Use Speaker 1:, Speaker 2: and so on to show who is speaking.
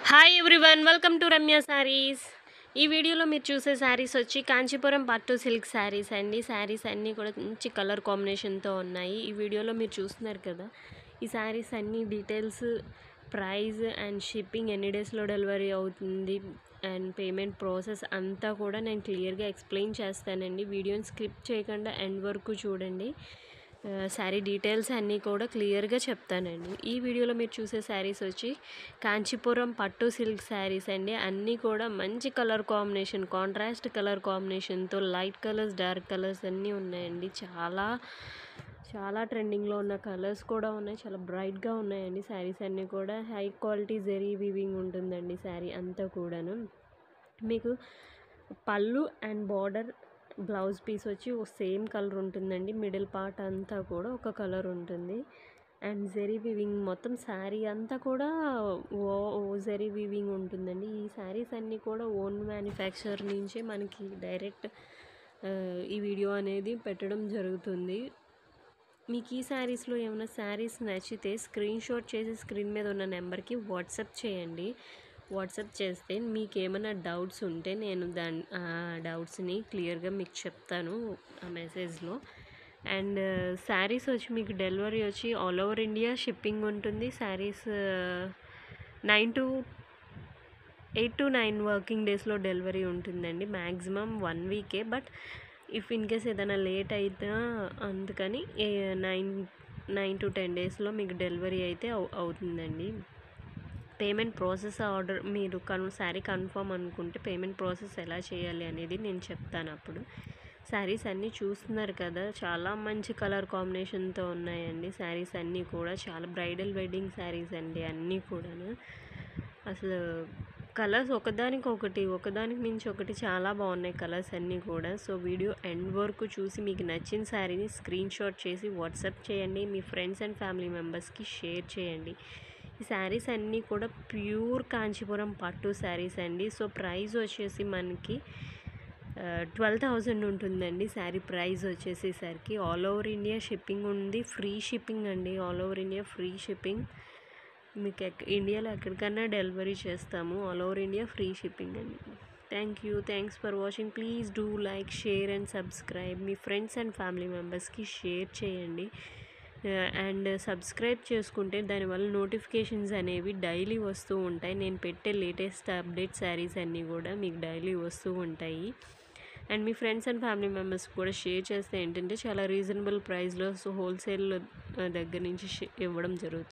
Speaker 1: Hi everyone, welcome to Ramya saris. ఈ వీడియోలో మీరు చూసే శారీస్ వచ్చి కాంచీపురం పట్టు సిల్క్ శారీస్ అండి. శారీస్ అన్నీ కూడా మంచి కలర్ కాంబినేషన్తో ఉన్నాయి. ఈ వీడియోలో మీరు చూస్తున్నారు కదా, ఈ శారీస్ అన్నీ డీటెయిల్స్, ప్రైస్ అండ్ షిప్పింగ్, ఎన్ని డేస్లో డెలివరీ అవుతుంది అండ్ పేమెంట్ ప్రాసెస్ అంతా కూడా నేను క్లియర్గా ఎక్స్ప్లెయిన్ చేస్తానండి. వీడియోని స్కిప్ చేయకుండా ఎండ్ వరకు చూడండి. శారీ డీటెయిల్స్ అన్నీ కూడా క్లియర్గా చెప్తానండి. ఈ వీడియోలో మీరు చూసే శారీస్ వచ్చి కాంచీపురం పట్టు సిల్క్ శారీస్ అండి. అన్నీ కూడా మంచి కలర్ కాంబినేషన్, కాంట్రాస్ట్ కలర్ కాంబినేషన్తో లైట్ కలర్స్, డార్క్ కలర్స్ అన్నీ ఉన్నాయండి. చాలా చాలా ట్రెండింగ్లో ఉన్న కలర్స్ కూడా ఉన్నాయి. చాలా బ్రైట్గా ఉన్నాయండి శారీస్ అన్నీ కూడా. హై క్వాలిటీ జెరీ వీవింగ్ ఉంటుందండి శారీ అంతా కూడాను. మీకు పళ్ళు అండ్ బార్డర్, బ్లౌజ్ పీస్ వచ్చి సేమ్ కలర్ ఉంటుందండి. మిడిల్ పార్ట్ అంతా కూడా ఒక కలర్ ఉంటుంది. అండ్ జెరీ వీవింగ్ మొత్తం శారీ అంతా కూడా జెరీ వీవింగ్ ఉంటుందండి. ఈ శారీస్ అన్నీ కూడా ఓన్ మ్యానుఫ్యాక్చర్ నుంచే మనకి డైరెక్ట్ ఈ వీడియో అనేది పెట్టడం జరుగుతుంది. మీకు ఈ శారీస్లో ఏమైనా శారీస్ నచ్చితే స్క్రీన్ షాట్ చేసి స్క్రీన్ మీద ఉన్న నెంబర్కి వాట్సాప్ చేయండి. వాట్సాప్ చేస్తే మీకు ఏమైనా డౌట్స్ ఉంటే నేను డౌట్స్ని క్లియర్గా మీకు చెప్తాను ఆ మెసేజ్లో. అండ్ శారీస్ వచ్చి మీకు డెలివరీ వచ్చి ఆల్ ఓవర్ ఇండియా షిప్పింగ్ ఉంటుంది. శారీస్ 8 to 9 వర్కింగ్ డేస్లో డెలివరీ ఉంటుందండి. మ్యాక్సిమం 1 వీకే, బట్ ఇఫ్ ఇన్ కేస్ ఏదైనా లేట్ అయితే అందుకని 9 to 10 డేస్లో మీకు డెలివరీ అయితే అవుతుందండి. పేమెంట్ ప్రాసెస్ ఆర్డర్ మీరు శారీ కన్ఫర్మ్ అనుకుంటే పేమెంట్ ప్రాసెస్ ఎలా చేయాలి అనేది నేను చెప్తాను అప్పుడు. శారీస్ అన్నీ చూస్తున్నారు కదా, చాలా మంచి కలర్ కాంబినేషన్తో ఉన్నాయండి. శారీస్ అన్నీ కూడా చాలా బ్రైడల్ వెడ్డింగ్ శారీస్ అండి. అన్నీ కూడాను అసలు కలర్స్ ఒకదానికి మించి ఒకటి చాలా బాగున్నాయి కలర్స్ అన్నీ కూడా. సో వీడియో ఎండ్ వరకు చూసి మీకు నచ్చిన శారీని స్క్రీన్ షాట్ చేసి వాట్సాప్ చేయండి. మీ ఫ్రెండ్స్ అండ్ ఫ్యామిలీ మెంబర్స్కి షేర్ చేయండి. ఈ శారీస్ అన్నీ కూడా ప్యూర్ కాంచీపురం పట్టు శారీస్ అండి. సో ప్రైస్ వచ్చేసి మనకి 12,000 ఉంటుందండి. శారీ ప్రైస్ వచ్చేసేసరికి ఆల్ ఓవర్ ఇండియా షిప్పింగ్ ఉంది. ఫ్రీ షిప్పింగ్ అండి. All over India free shipping. మీకు ఇండియాలో ఎక్కడికన్నా డెలివరీ చేస్తాము. All over India free shipping అండి. Thanks for watching. Please do like, share and subscribe. మీ ఫ్రెండ్స్ అండ్ ఫ్యామిలీ మెంబర్స్కి షేర్ చేయండి. అండ్ సబ్స్క్రైబ్ చేసుకుంటే దానివల్ల నోటిఫికేషన్స్ అనేవి డైలీ వస్తూ ఉంటాయి. నేను పెట్టే లేటెస్ట్ అప్డేట్ శారీస్ అన్నీ కూడా మీకు డైలీ వస్తూ ఉంటాయి. And me friends and family members కూడా షేర్ చేస్తే ఏంటంటే చాలా రీజనబుల్ ప్రైస్లో హోల్సేల్ దగ్గర నుంచి ఇవ్వడం జరుగుతుంది.